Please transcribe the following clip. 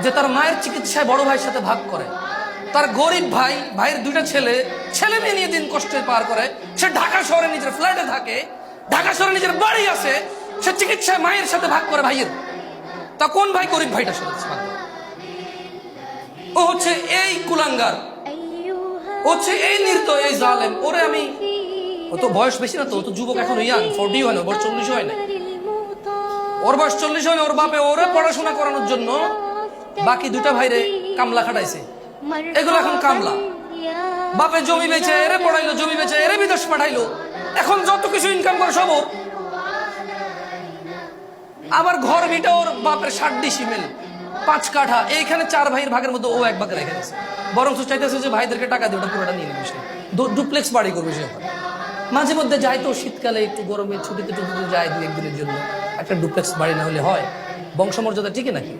যে তার মায়ের চিকিৎসায় বড় ভাইয়ের সাথে ভাগ করে। তার গরিব ভাই, ভাইয়ের দুইটা ছেলে, ছেলে মেয়ে নিয়ে দিন কষ্টে পার করে। সে ঢাকা শহরে নিজের ফ্ল্যাটে থাকে, ঢাকা শহরে নিজের বাড়ি আছে, সে চিকিৎসায় মায়ের সাথে ভাগ করে ভাইয়ের। তা কোন ভাই গরিব ভাইটার সাথে ভাগ করে? ও হচ্ছে এই কুলাঙ্গার, ও হচ্ছে এই নির্দয়, এই জালেম। ওরে আমি, ও তো বয়স বেশি না, তো ও তো যুবক, এখন ইয়াং, 40 হয় না, ওর 40 হয় না, ওর বয়স 40 হয় না। ওর বাপে ওরে পড়াশোনা করানোর জন্য বাকি দুটা ভাইরে কামলা খাটাইছে। এগুলো এখন কামলা। বাপে জমি বেচে এরে পড়াইলো, জমি বেচে এরে বিদেশ পাঠাইলো। এখন যত কিছু ইনকাম করে সব ওর। আবার ঘর ভিটা ওর বাপের 60 সিমেল, 5 কাঠা। এইখানে 4 ভাইয়ের ভাগের মধ্যে ও এক ভাগে রেখে দিয়েছে। বরং চাইতেছে যে ভাইদেরকে টাকা দিয়ে ওটা পুরোটা নিয়ে নেবে। সে ডুপ্লেক্স বাড়ি করবে সে। মাঝে মধ্যে যায় তো শীতকালে একটু গরমে ছুটিতে টুটিতে যায় 2-1 দিনের জন্য। একটা ডুপ্লেক্স বাড়ি না হলে হয়? বংশমর্যাদা টিকে নাকি?